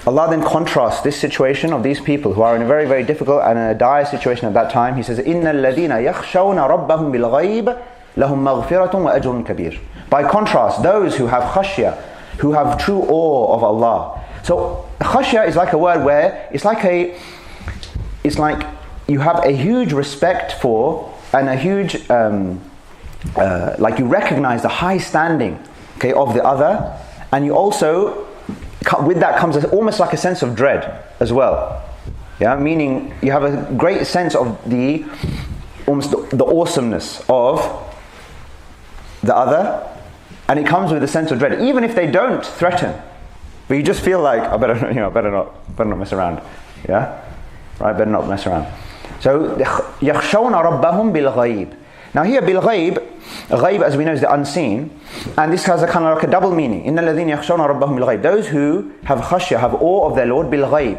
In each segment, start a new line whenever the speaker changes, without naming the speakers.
Allah then contrasts this situation of these people who are in a very, very difficult and a dire situation at that time. He says, إِنَّ الَّذِينَ يَخْشَوْنَ رَبَّهُمْ بِالْغَيْبِ لَهُمْ مَغْفِرَةٌ وَأَجْرٌ كَبِيرٌ. By contrast, those who have khashya, who have true awe of Allah. So khashya is like a word where it's like you have a huge respect for and a huge like you recognize the high standing, okay, of the other, and you also, with that comes almost like a sense of dread as well. Yeah, meaning you have a great sense of the awesomeness of the other, and it comes with a sense of dread, even if they don't threaten, but you just feel like I better not mess around. Yeah, right, better not mess around. So يَخْشَوْنَ رَبَّهُمْ بِالْغَيْبِ. Now here bil-ghayb, ghayb as we know is the unseen, and this has a kind of like a double meaning. إِنَّ الَّذِينَ يَخْشَوْنَ رَبَّهُم بِالْغَيْبِ. Those who have khashya, have awe of their Lord, bil-ghayb,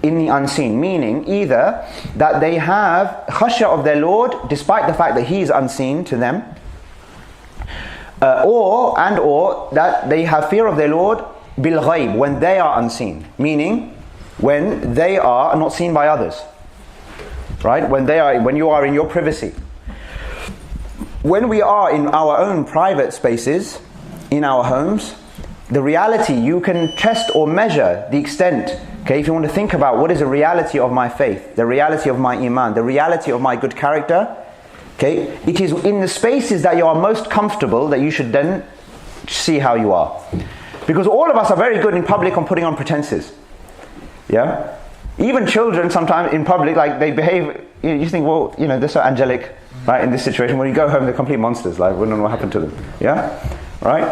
in the unseen, meaning either that they have khashya of their Lord despite the fact that He is unseen to them, or that they have fear of their Lord bil-ghayb, when they are unseen, meaning when they are not seen by others. Right? When you are in your privacy. When we are in our own private spaces, in our homes, the reality, you can test or measure the extent, okay, if you want to think about what is the reality of my faith, the reality of my iman, the reality of my good character, okay, it is in the spaces that you are most comfortable that you should then see how you are. Because all of us are very good in public on putting on pretenses. Yeah? Even children sometimes in public, like they behave, you think, well, they're so angelic, right, in this situation. When you go home, they're complete monsters, like we don't know what happened to them. Yeah? Right?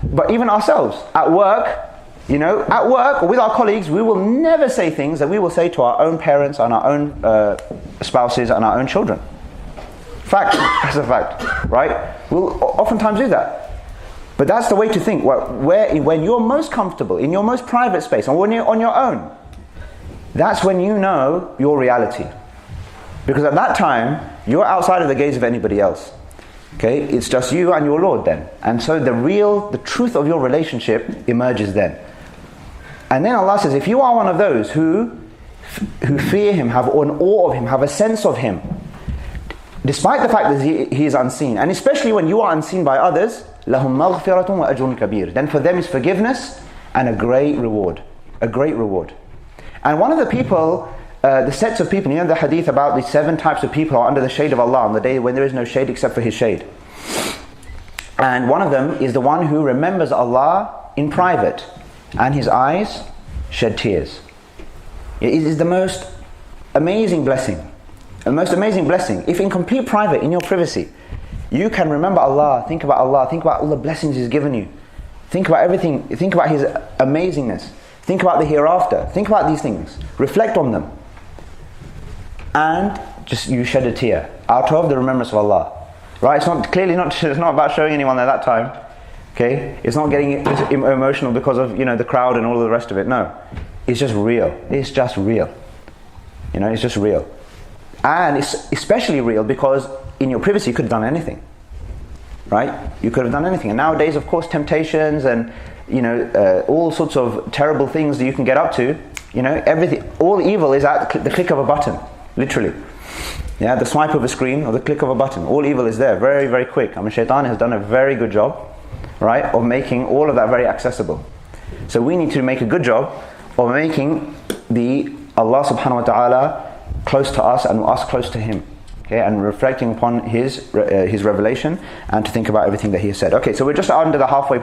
But even ourselves, at work, or with our colleagues, we will never say things that we will say to our own parents and our own spouses and our own children. Fact, that's a fact, right? We'll oftentimes do that. But that's the way to think. When you're most comfortable, in your most private space, and when you're on your own, that's when you know your reality. Because at that time, you're outside of the gaze of anybody else. Okay? It's just you and your Lord then. And so the truth of your relationship emerges then. And then Allah says, if you are one of those who fear Him, have an awe of Him, have a sense of Him, despite the fact that He is unseen, and especially when you are unseen by others, لَهُمْ مَغْفِرَةٌ وَأَجْرٌ كَبِيرٌ. Then for them is forgiveness and a great reward. A great reward. And one of the people, the sets of people, the hadith about the 7 types of people are under the shade of Allah on the day when there is no shade except for His shade. And one of them is the one who remembers Allah in private and his eyes shed tears. It is the most amazing blessing. The most amazing blessing. If in complete private, in your privacy, you can remember Allah, think about all the blessings He's given you. Think about everything, think about His amazingness. Think about the hereafter. Think about these things. Reflect on them. And just you shed a tear out of the remembrance of Allah. Right? It's not about showing anyone at that time. Okay? It's not getting emotional because of the crowd and all of the rest of it. No. It's just real. It's just real. It's just real. And it's especially real because in your privacy you could have done anything. Right? You could have done anything. And nowadays, of course, temptations and all sorts of terrible things that you can get up to, everything, all evil is at the click of a button, literally. Yeah, the swipe of a screen or the click of a button. All evil is there, very, very quick. Shaitan has done a very good job, right, of making all of that very accessible. So we need to make a good job of making Allah subhanahu wa ta'ala close to us and us close to Him. Okay, and reflecting upon His revelation and to think about everything that He has said. Okay, so we're just under the halfway